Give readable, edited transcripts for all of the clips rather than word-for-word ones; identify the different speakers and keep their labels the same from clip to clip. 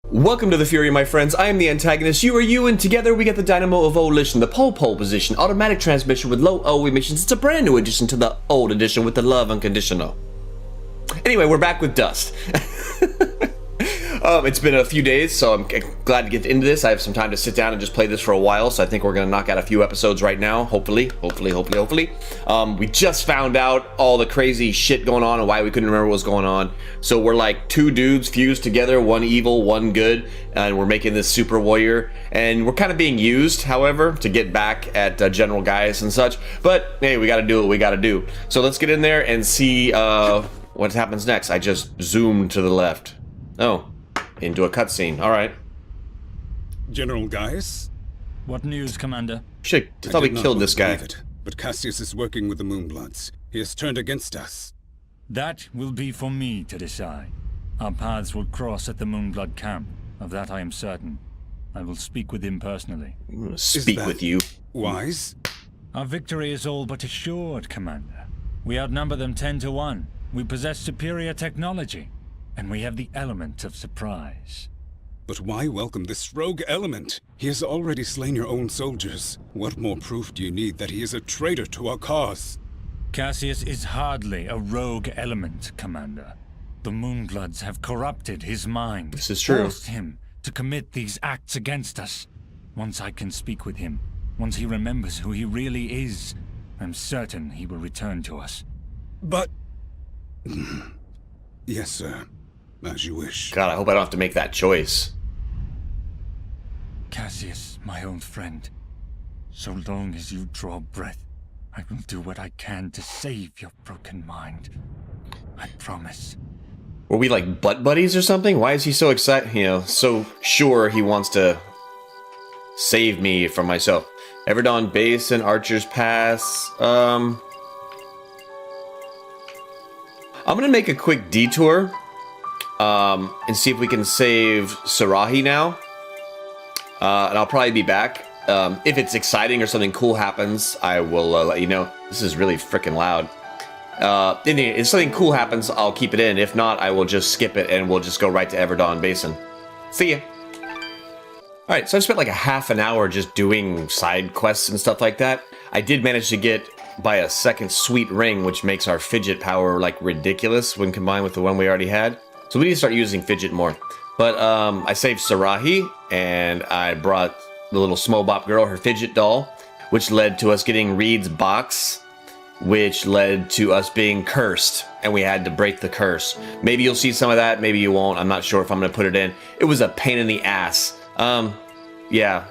Speaker 1: Welcome to the Fury, my friends. I am the Antagonist, you are you, and together we get the Dynamo of Elysian, the pole position, automatic transmission with low O emissions. It's a brand new addition to the old edition with the love unconditional. Anyway, we're back with Dust. It's been a few days, so I'm glad to get into this. I have some time to sit down and just play this for a while, so I think we're gonna knock out a few episodes right now, hopefully. We just found out all the crazy shit going on and why we couldn't remember what was going on. So we're like two dudes fused together, one evil, one good, and we're making this super warrior. And we're kind of being used, however, to get back at General Gaius and such. But hey, we gotta do what we gotta do. So let's get in there and see what happens next. I just zoomed to the left. Oh. Into a cutscene. All right.
Speaker 2: General Gaius?
Speaker 3: What news, Commander?
Speaker 1: Shit, I thought we killed this guy.
Speaker 2: But Cassius is working with the Moonbloods. He has turned against us.
Speaker 3: That will be for me to decide. Our paths will cross at the MoonBlood Camp. Of that I am certain. I will speak with him personally.
Speaker 1: I'm gonna speak with you.
Speaker 2: Wise?
Speaker 3: Our victory is all but assured, Commander. We outnumber them 10 to 1. We possess superior technology. And we have the element of surprise.
Speaker 2: But why welcome this rogue element? He has already slain your own soldiers. What more proof do you need that he is a traitor to our cause?
Speaker 3: Cassius is hardly a rogue element, Commander. The Moonbloods have corrupted his mind.
Speaker 1: This is true.
Speaker 3: Forced him to commit these acts against us. Once I can speak with him, once he remembers who he really is, I'm certain he will return to us.
Speaker 2: But... Yes, sir. As you wish.
Speaker 1: God, I hope I don't have to make that choice.
Speaker 3: Cassius, my old friend, so long as you draw breath, I will do what I can to save your broken mind. I promise.
Speaker 1: Were we like butt buddies or something? Why is he so excited? You know, so sure he wants to save me from myself. Everdon Basin, Archer's Pass. I'm gonna make a quick detour. And see if we can save Sarahi now. And I'll probably be back. If it's exciting or something cool happens, I will let you know. This is really freaking loud. If something cool happens, I'll keep it in. If not, I will just skip it and we'll just go right to Everdon Basin. See ya. Alright, so I spent like a half an hour just doing side quests and stuff like that. I did manage to get by a second sweet ring, which makes our fidget power like ridiculous when combined with the one we already had. So we need to start using fidget more. But I saved Sarahi, and I brought the little Smobop girl her fidget doll, which led to us getting Reed's box, which led to us being cursed, and we had to break the curse. Maybe you'll see some of that, maybe you won't. I'm not sure if I'm going to put it in. It was a pain in the ass. Yeah.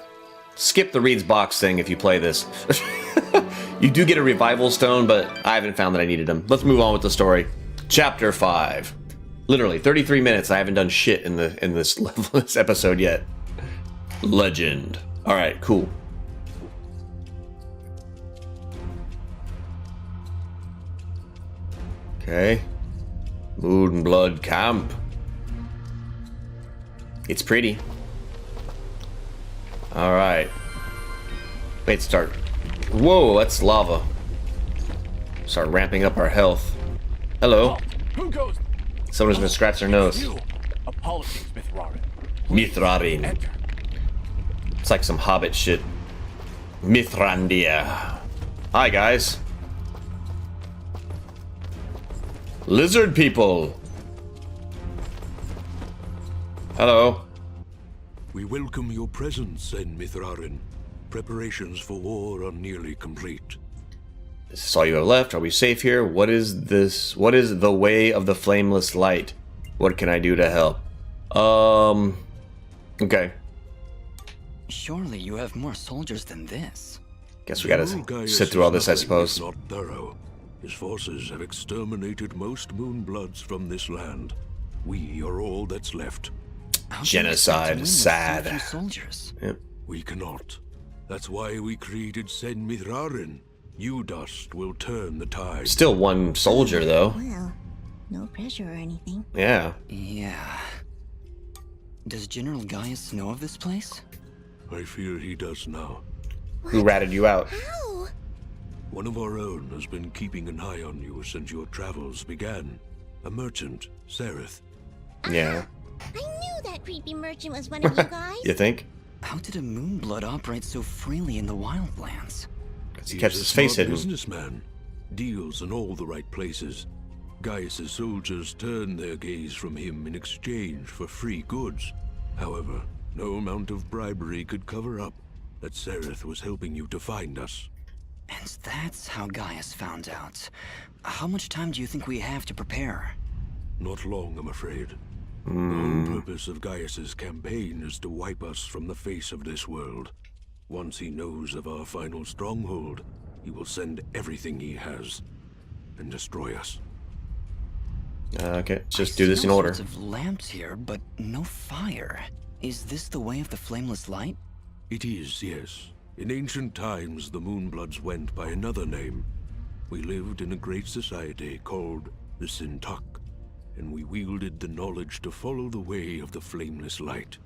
Speaker 1: Skip the Reed's box thing if you play this. You do get a revival stone, but I haven't found that I needed them. Let's move on with the story. Chapter 5. Literally 33 minutes. I haven't done shit in this level, this episode yet. Legend. All right, cool. Okay. MoonBlood Camp. It's pretty. All right. Wait, start. Whoa, that's lava. Start ramping up our health. Hello.
Speaker 4: Who goes?
Speaker 1: Someone's gonna scratch their nose.
Speaker 4: Apologies, Mithrarin.
Speaker 1: Mithrarin. It's like some Hobbit shit. Mithrandia. Hi, guys. Lizard people. Hello.
Speaker 5: We welcome your presence, En Mithrarin. Preparations for war are nearly complete.
Speaker 1: This is all you have left. Are we safe here? What is this? What is the way of the flameless light? What can I do to help? Okay.
Speaker 6: Surely you have more soldiers than this.
Speaker 1: Guess we gotta sit through all this, I suppose.
Speaker 5: Not thorough. His forces have exterminated most Moonbloods from this land. We are all that's left.
Speaker 1: Genocide. Sad.
Speaker 6: So few soldiers?
Speaker 1: Yep.
Speaker 5: We cannot. That's why we created Sen Mithrarin. You, Dust, will turn the tide.
Speaker 1: Still one soldier, though.
Speaker 7: Well, no pressure or anything.
Speaker 1: Yeah.
Speaker 6: Yeah. Does General Gaius know of this place?
Speaker 5: I fear he does now.
Speaker 1: Who ratted you out?
Speaker 7: How?
Speaker 5: One of our own has been keeping an eye on you since your travels began. A merchant, Sereth.
Speaker 1: Yeah.
Speaker 7: I knew that creepy merchant was one of you guys?
Speaker 1: You think?
Speaker 6: How did a Moonblood operate so freely in the wildlands?
Speaker 1: Because he
Speaker 5: He's
Speaker 1: kept
Speaker 5: a
Speaker 1: his face
Speaker 5: smart
Speaker 1: hidden.
Speaker 5: businessman. Deals in all the right places. Gaius' soldiers turn their gaze from him in exchange for free goods. However, no amount of bribery could cover up that Sereth was helping you to find us.
Speaker 6: And that's how Gaius found out. How much time do you think we have to prepare?
Speaker 5: Not long, I'm afraid. The whole purpose of Gaius's campaign is to wipe us from the face of this world. Once he knows of our final stronghold, he will send everything he has and destroy us.
Speaker 1: Okay, let's just
Speaker 6: I
Speaker 1: do this
Speaker 6: see
Speaker 1: in
Speaker 6: all
Speaker 1: order.
Speaker 6: sorts of lamps here, but no fire. Is this the way of the flameless light?
Speaker 5: It is, yes. In ancient times, the Moonbloods went by another name. We lived in a great society called the Sintuck, and we wielded the knowledge to follow the way of the flameless light.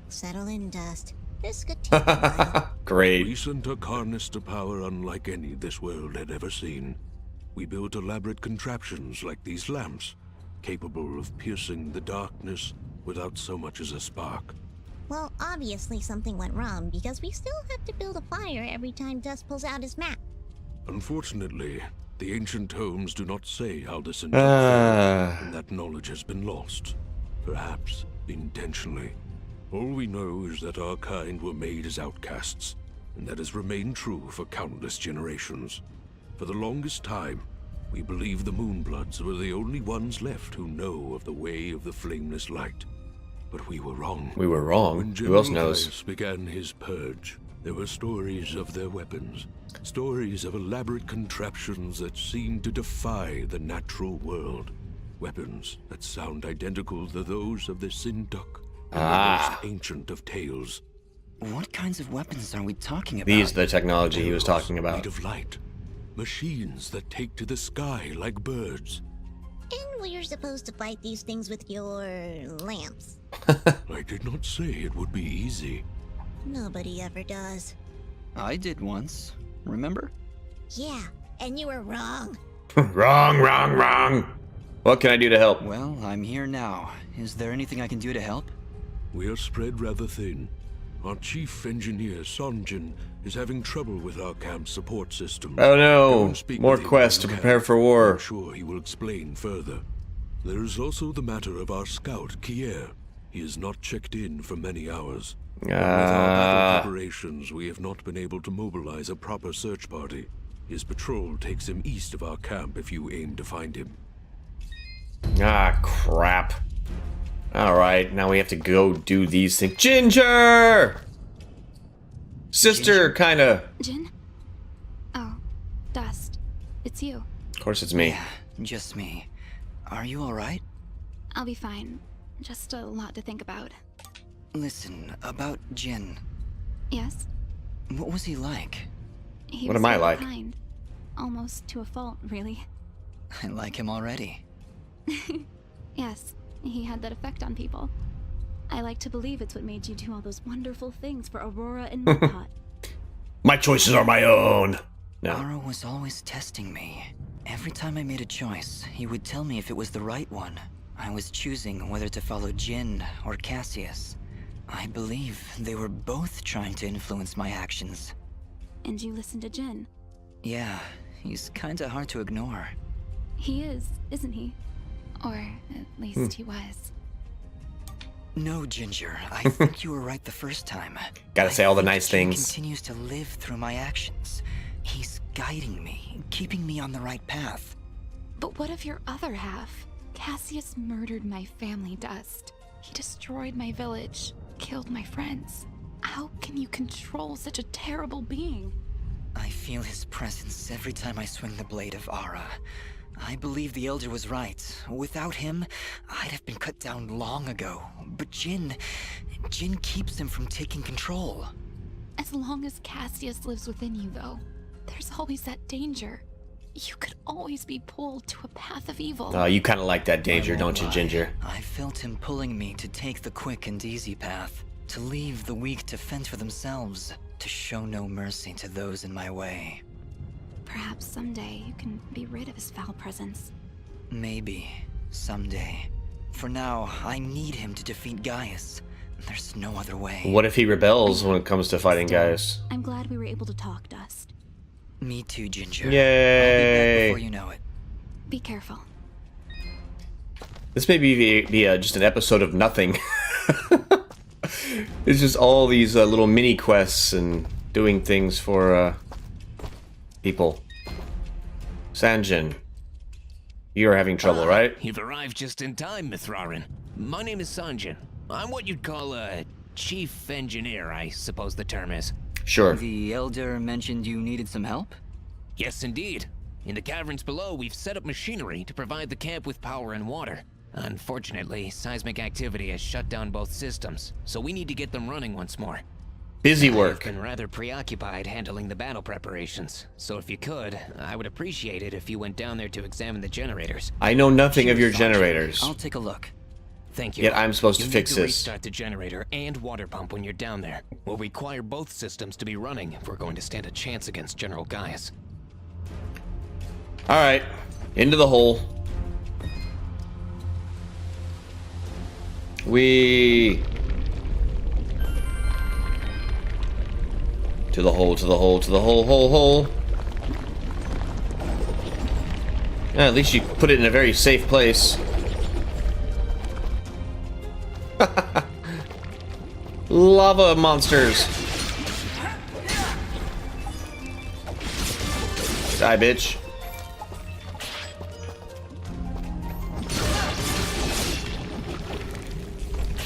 Speaker 7: Settle in, Dust. This could take a while.
Speaker 1: Great.
Speaker 5: We Sintuck harnessed a power unlike any this world had ever seen. We built elaborate contraptions like these lamps, capable of piercing the darkness without so much as a spark.
Speaker 7: Well, obviously something went wrong because we still have to build a fire every time Dust pulls out his map.
Speaker 5: Unfortunately, the ancient tomes do not say how the Sintuck
Speaker 1: Ah.
Speaker 5: fell, and that knowledge has been lost. Perhaps intentionally. All we know is that our kind were made as outcasts, and that has remained true for countless generations. For the longest time, we believed the Moonbloods were the only ones left who know of the way of the flameless light. But we were wrong.
Speaker 1: We were wrong.
Speaker 5: When
Speaker 1: Who
Speaker 5: General
Speaker 1: else knows?
Speaker 5: Gaius began his purge, there were stories of their weapons, stories of elaborate contraptions that seemed to defy the natural world. Weapons that sound identical to those of the Sintuck, and the most ancient of tales.
Speaker 6: What kinds of weapons are we talking about?
Speaker 1: These are the technology he was
Speaker 5: Arrows
Speaker 1: talking about.
Speaker 5: made of light, machines that take to the sky like birds.
Speaker 7: And we're supposed to fight these things with your lamps.
Speaker 5: I did not say it would be easy.
Speaker 7: Nobody ever does.
Speaker 6: I did once. Remember?
Speaker 7: Yeah, and you were wrong.
Speaker 1: Wrong. What can I do to help?
Speaker 6: Well, I'm here now. Is there anything I can do to help?
Speaker 5: We are spread rather thin. Our chief engineer, Sonjin, is having trouble with our camp's support system.
Speaker 1: Oh
Speaker 5: Go
Speaker 1: no!
Speaker 5: and speak
Speaker 1: More
Speaker 5: with him
Speaker 1: quests to
Speaker 5: when you
Speaker 1: prepare
Speaker 5: can.
Speaker 1: for
Speaker 5: I'm
Speaker 1: war.
Speaker 5: sure he will explain further. There is also the matter of our scout, Kier. He has not checked in for many hours. But with our battle preparations, we have not been able to mobilize a proper search party. His patrol takes him east of our camp if you aim to find him.
Speaker 1: Ah, crap. Alright, now we have to go do these things. Ginger! Sister, kinda.
Speaker 8: Jin? Oh, Dust. It's you.
Speaker 1: Of course it's me.
Speaker 6: Yeah, just me. Are you alright?
Speaker 8: I'll be fine. Just a lot to think about.
Speaker 6: Listen, about Jin.
Speaker 8: Yes?
Speaker 6: What was he like?
Speaker 8: He
Speaker 1: What
Speaker 8: was
Speaker 1: am I
Speaker 8: very
Speaker 1: like?
Speaker 8: Kind. Almost to a fault, really.
Speaker 6: I like him already.
Speaker 8: Yes, he had that effect on people. I like to believe it's what made you do all those wonderful things for Aurora and Mudpot.
Speaker 1: My choices are my own. No.
Speaker 6: Ara was always testing me. Every time I made a choice, he would tell me if it was the right one. I was choosing whether to follow Jin or Cassius. I believe they were both trying to influence my actions.
Speaker 8: And you listened to Jin.
Speaker 6: Yeah, he's kinda hard to ignore.
Speaker 8: He is, isn't he? Or at least he was.
Speaker 6: No, Ginger, I think you were right the first time.
Speaker 1: Gotta say all the
Speaker 6: I think
Speaker 1: nice
Speaker 6: Jin
Speaker 1: things.
Speaker 6: continues to live through my actions. He's guiding me, keeping me on the right path.
Speaker 8: But what of your other half? Cassius murdered my family, Dust. He destroyed my village, killed my friends. How can you control such a terrible being?
Speaker 6: I feel his presence every time I swing the blade of Ara. I believe the Elder was right. Without him, I'd have been cut down long ago. But Jin keeps him from taking control.
Speaker 8: As long as Cassius lives within you, though, there's always that danger. You could always be pulled to a path of evil.
Speaker 1: Oh, you kind of like that danger,
Speaker 6: I
Speaker 1: don't
Speaker 6: won't
Speaker 1: you,
Speaker 6: lie.
Speaker 1: Ginger?
Speaker 6: I felt him pulling me to take the quick and easy path, to leave the weak to fend for themselves, to show no mercy to those in my way.
Speaker 8: Perhaps someday you can be rid of his foul presence.
Speaker 6: Maybe, someday. For now, I need him to defeat Gaius. There's no other way.
Speaker 1: What if he rebels when it comes to fighting Gaius?
Speaker 8: I'm glad we were able to talk, Dust.
Speaker 6: Me too, Ginger.
Speaker 1: Yay.
Speaker 6: I'll be back before you know it.
Speaker 8: Be careful.
Speaker 1: This may be just an episode of nothing. It's just all these little mini quests and doing things for people. Sanjin, you're having trouble, right?
Speaker 9: You've arrived just in time, Mithrarin. My name is Sanjin. I'm what you'd call a chief engineer, I suppose the term is.
Speaker 1: Sure.
Speaker 6: The Elder mentioned you needed some help?
Speaker 9: Yes, indeed. In the caverns below, we've set up machinery to provide the camp with power and water. Unfortunately, seismic activity has shut down both systems, so we need to get them running once more.
Speaker 1: Busy work.
Speaker 9: I've been rather preoccupied handling the battle preparations, so if you could, I would appreciate it if you went down there to examine the generators.
Speaker 1: I know nothing of your generators.
Speaker 6: I'll take a look.
Speaker 9: Thank you.
Speaker 1: Yet I'm supposed to
Speaker 9: You'll
Speaker 1: fix
Speaker 9: need to
Speaker 1: this.
Speaker 9: Restart the generator and water pump when you're down there. We'll require both systems to be running if we're going to stand a chance against General Gaius.
Speaker 1: Alright. Into the hole. To the hole, to the hole, to the hole. Yeah, at least you put it in a very safe place. Lava monsters. Die, bitch.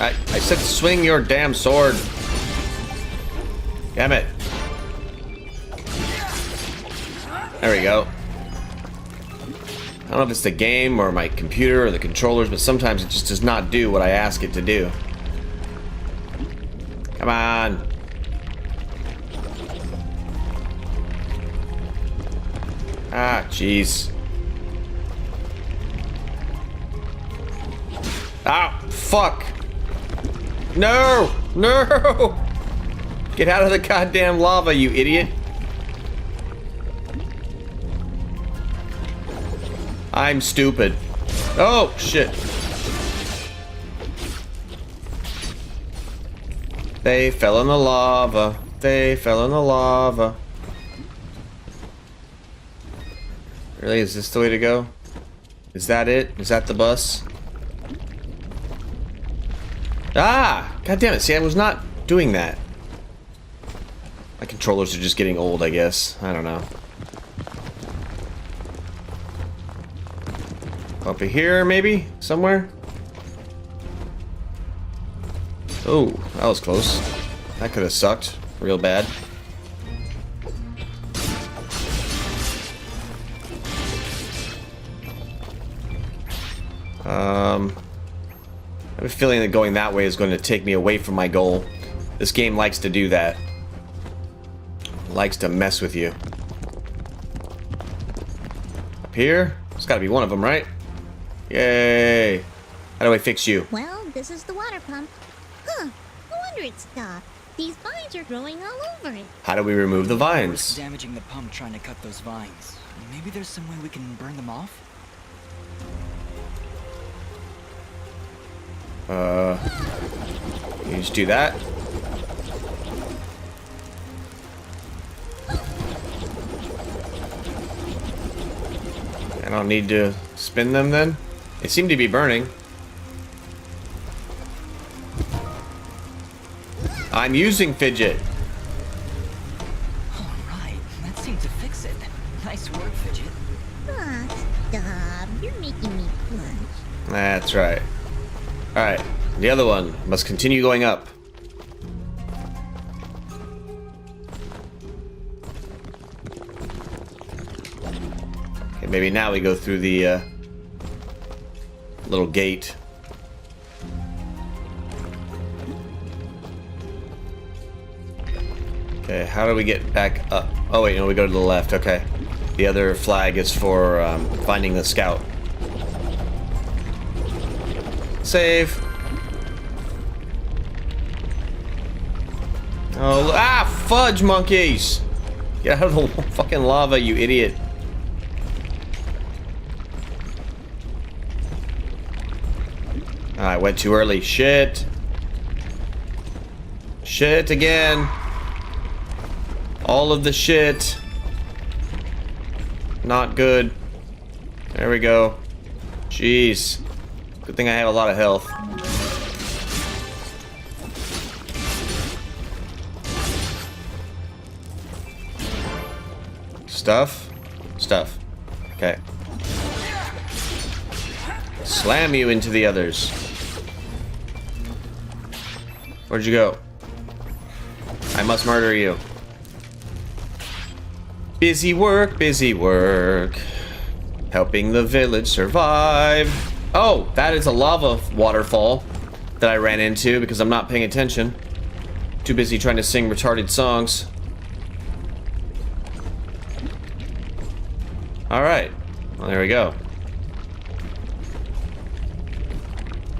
Speaker 1: I said swing your damn sword. Damn it. There we go. I don't know if it's the game or my computer or the controllers, but sometimes it just does not do what I ask it to do. Come on. Ah, jeez. Ah, fuck. No! No! Get out of the goddamn lava, you idiot. I'm stupid. Oh, shit. They fell in the lava. They fell in the lava. Really? Is this the way to go? Is that it? Is that the bus? Ah! God damn it. See, I was not doing that. My controllers are just getting old, I guess. I don't know. Up here, maybe? Somewhere? Oh, that was close. That could have sucked real bad. I have a feeling that going that way is going to take me away from my goal. This game likes to do that. Likes to mess with you. Up here? There's got to be one of them, right? Yay! How do I fix you?
Speaker 7: Well, this is the water pump. Huh, no wonder it stopped. These vines are growing all over it.
Speaker 1: How do we remove the
Speaker 6: Risk
Speaker 1: vines?
Speaker 6: damaging the pump trying to cut those vines. Maybe there's some way we can burn them off?
Speaker 1: You just do that. I don't need to spin them then? They seem to be burning. I'm using fidget.
Speaker 6: Alright, that seemed to fix it. Nice work, Fidget.
Speaker 7: Ah, stop. You're making me blush.
Speaker 1: That's right. Alright, the other one must continue going up. Okay, maybe now we go through the little gate. Okay, how do we get back up? Oh wait, no, we go to the left, okay. The other flag is for finding the scout. Save. Oh, ah, fudge monkeys! Get out of the fucking lava, you idiot. I went too early. Shit. Shit again. All of the shit. Not good. There we go. Jeez. Good thing I have a lot of health. Stuff? Stuff. Okay. Slam you into the others. Where'd you go? I must murder you. Busy work, busy work. Helping the village survive. Oh, that is a lava waterfall that I ran into because I'm not paying attention. Too busy trying to sing retarded songs. Alright. Well, there we go.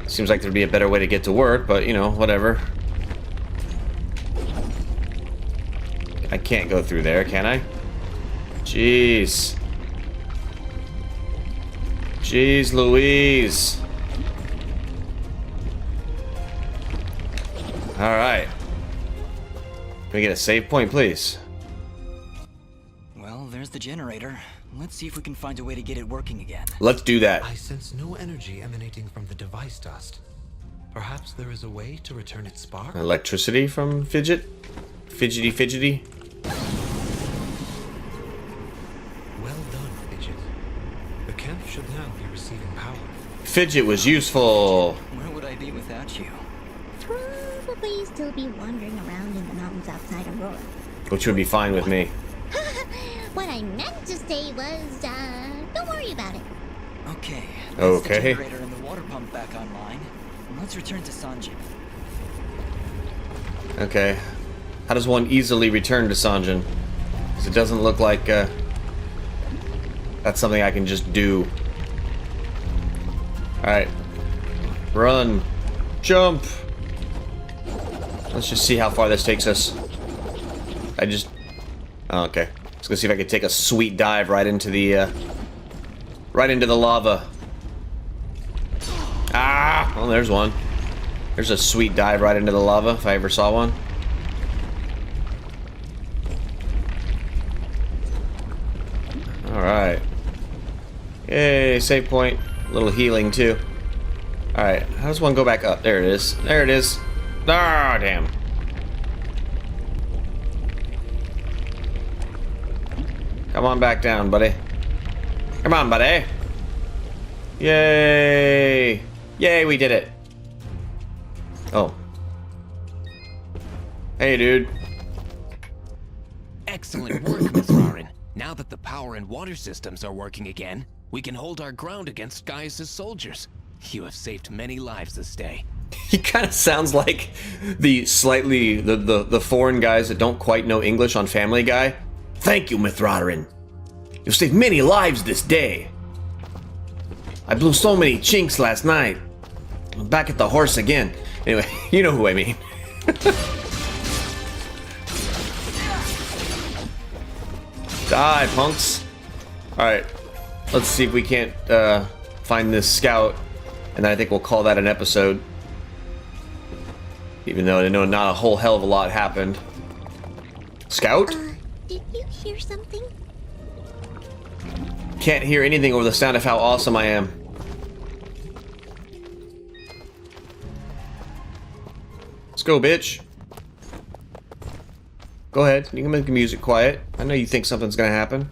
Speaker 1: Seems like there'd be a better way to get to work, but, you know, whatever. I can't go through there, can I? Jeez. Jeez Louise. Alright. Can we get a save point, please?
Speaker 6: Well, there's the generator. Let's see if we can find a way to get it working again.
Speaker 1: Let's do that.
Speaker 10: I sense no energy emanating from the device dust. Perhaps there is a way to return its spark?
Speaker 1: Electricity from Fidget? Fidgety fidgety?
Speaker 10: Well done, Fidget. The camp should now be receiving power.
Speaker 1: Fidget was useful.
Speaker 6: Where would I be without you?
Speaker 7: Probably still be wandering around in the mountains outside Aurora.
Speaker 1: Which would be fine with me.
Speaker 7: What I meant to say was, don't worry about it.
Speaker 6: Okay.
Speaker 1: Okay.
Speaker 6: The generator and the water pump back online. Let's return to Sanjin.
Speaker 1: Okay. How does one easily return to Sanjin? Because it doesn't look like, that's something I can just do. Alright. Run. Jump. Let's just see how far this takes us. Oh, okay. Let's go see if I can take a sweet dive right into the lava. Ah! Well, there's one. There's a sweet dive right into the lava, if I ever saw one. Alright. Yay, save point. A little healing, too. Alright, how does one go back up? There it is. There it is. Ah, damn. Come on back down, buddy. Come on, buddy. Yay! Yay, we did it. Oh. Hey, dude.
Speaker 9: Excellent work, Miss Rarin. Now that the power and water systems are working again, we can hold our ground against Gaius' soldiers. You have saved many lives this day.
Speaker 1: He kind of sounds like the foreign guys that don't quite know English on Family Guy. Thank you, Mithrarin. You've saved many lives this day. I blew so many chinks last night. I'm back at the horse again. Anyway, you know who I mean. Die, punks. Alright. Let's see if we can't find this scout. And then I think we'll call that an episode. Even though I know not a whole hell of a lot happened. Scout?
Speaker 7: Did you hear something?
Speaker 1: Can't hear anything over the sound of how awesome I am. Let's go, bitch. Go ahead. You can make the music quiet. I know you think something's gonna happen.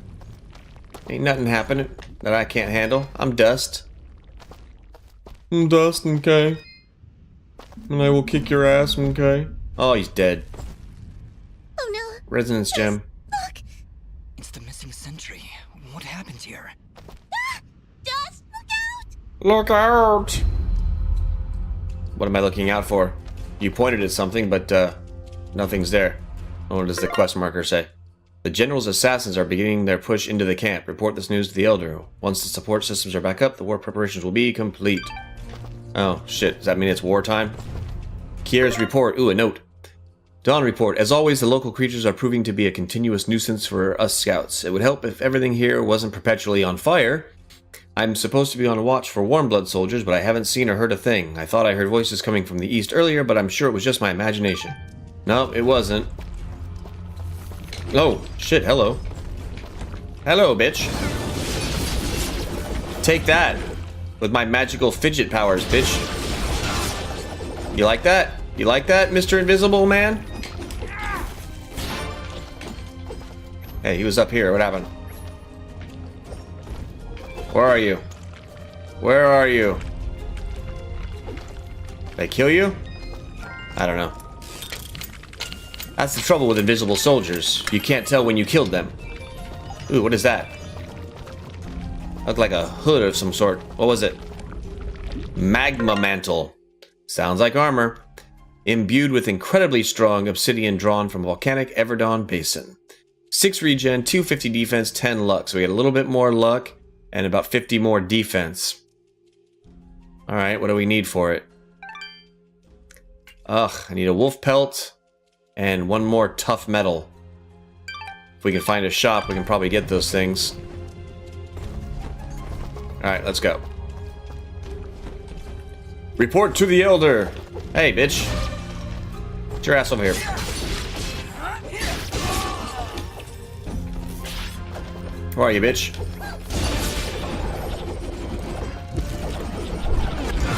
Speaker 1: Ain't nothing happening that I can't handle. I'm Dust. I'm Dust, okay? And I will kick your ass, okay? Oh, he's dead.
Speaker 7: Oh no.
Speaker 1: Resonance gem.
Speaker 7: Look!
Speaker 6: It's the missing sentry. What happened here?
Speaker 7: Ah! Dust, look out!
Speaker 1: Look out! What am I looking out for? You pointed at something, but nothing's there. What does the quest marker say? The General's assassins are beginning their push into the camp. Report this news to the Elder. Once the support systems are back up, the war preparations will be complete. Oh, shit. Does that mean it's wartime? Kiera's report. Ooh, a note. Dawn report. As always, the local creatures are proving to be a continuous nuisance for us scouts. It would help if everything here wasn't perpetually on fire. I'm supposed to be on watch for warm-blood soldiers, but I haven't seen or heard a thing. I thought I heard voices coming from the east earlier, but I'm sure it was just my imagination. No, it wasn't. Oh, shit, hello. Hello, bitch. Take that. With my magical fidget powers, bitch. You like that? You like that, Mr. Invisible Man? Hey, he was up here. What happened? Where are you? Where are you? Did I kill you? I don't know. That's the trouble with invisible soldiers. You can't tell when you killed them. Ooh, what is that? Looked like a hood of some sort. What was it? Magma mantle. Sounds like armor. Imbued with incredibly strong obsidian drawn from volcanic Everdon Basin. 6 regen, 250 defense, 10 luck. So we get a little bit more luck and about 50 more defense. Alright, what do we need for it? Ugh, I need a wolf pelt and 1 more tough metal. If we can find a shop, we can probably get those things. Alright, let's go. Report to the Elder! Hey, bitch. Get your ass over here. Where are you, bitch?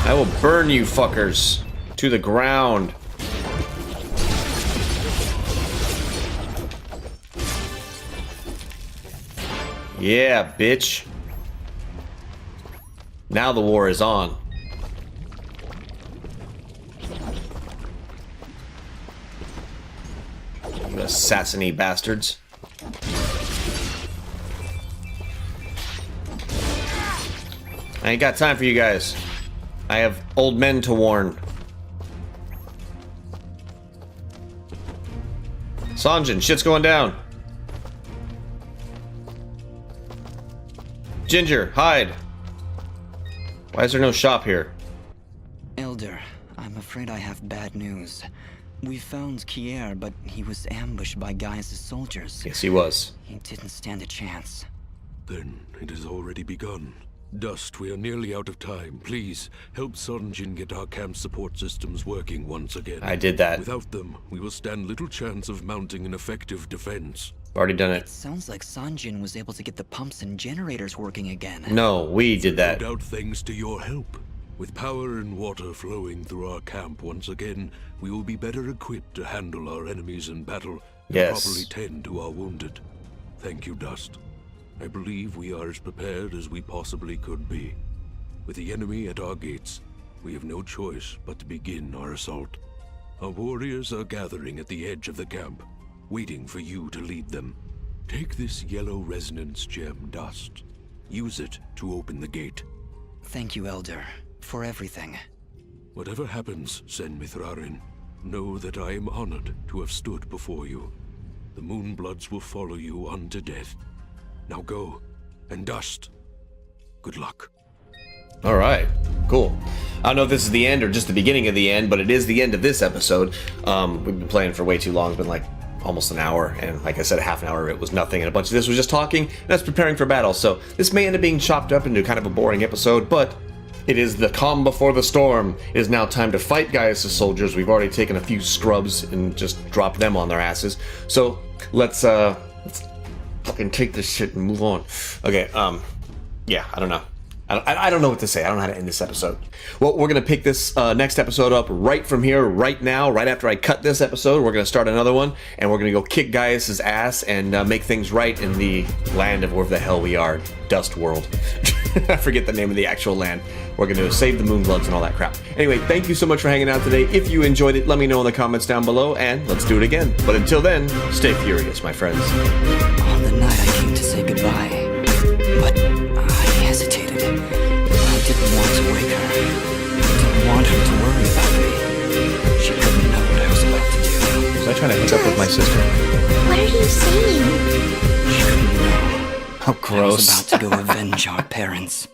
Speaker 1: I will burn you fuckers to the ground. Yeah, bitch. Now the war is on. You assassin-y bastards. I ain't got time for you guys. I have old men to warn. Sanjin, shit's going down. Ginger, hide. Why is there no shop here?
Speaker 6: Elder, I'm afraid I have bad news. We found Kier, but he was ambushed by Gaius' soldiers.
Speaker 1: Yes, he was.
Speaker 6: He didn't stand a chance.
Speaker 5: Then it has already begun. Dust, we are nearly out of time. Please, help Sanjin get our camp support systems working once again.
Speaker 1: I did that.
Speaker 5: Without them, we will stand little chance of mounting an effective defense.
Speaker 1: Already done
Speaker 6: It
Speaker 1: it.
Speaker 6: sounds like Sanjin was able to get the pumps and generators working again.
Speaker 1: No, we did that.
Speaker 5: No doubt thanks to your help. With power and water flowing through our camp once again, we will be better equipped to handle our enemies in battle and
Speaker 1: Yes.
Speaker 5: properly tend to our wounded. Thank you, Dust. I believe we are as prepared as we possibly could be. With the enemy at our gates, we have no choice but to begin our assault. Our warriors are gathering at the edge of the camp, waiting for you to lead them. Take this yellow resonance gem, Dust. Use it to open the gate.
Speaker 6: Thank you, Elder, for everything.
Speaker 5: Whatever happens, Sen Mithrarin, know that I am honored to have stood before you. The Moonbloods will follow you unto death. Now go, and Dust, good luck.
Speaker 1: All right, cool. I don't know if this is the end or just the beginning of the end, but it is the end of this episode. We've been playing for way too long. It's been like almost an hour, and like I said, half an hour of it was nothing, and a bunch of this was just talking, and that's preparing for battle. So this may end up being chopped up into kind of a boring episode, but it is the calm before the storm. It is now time to fight Gaius' soldiers. We've already taken a few scrubs and just dropped them on their asses. So let's fucking take this shit and move on. Okay, yeah, I don't know. I don't know what to say. I don't know how to end this episode. Well, we're going to pick this next episode up right from here, right now, right after I cut this episode. We're going to start another one, and we're going to go kick Gaius' ass and make things right in the land of wherever the hell we are. Dust World. I forget the name of the actual land. We're going to save the Moonbloods and all that crap. Anyway, thank you so much for hanging out today. If you enjoyed it, let me know in the comments down below, and let's do it again. But until then, stay furious, my friends.
Speaker 6: On the night I came to say goodbye, but I hesitated. I didn't want to wake her. I didn't want her to worry about me. She couldn't know what I was about to do.
Speaker 1: Was I trying to hook up with my sister?
Speaker 7: What are you saying?
Speaker 6: She couldn't know.
Speaker 1: How
Speaker 6: I was
Speaker 1: gross.
Speaker 6: about to go avenge our parents.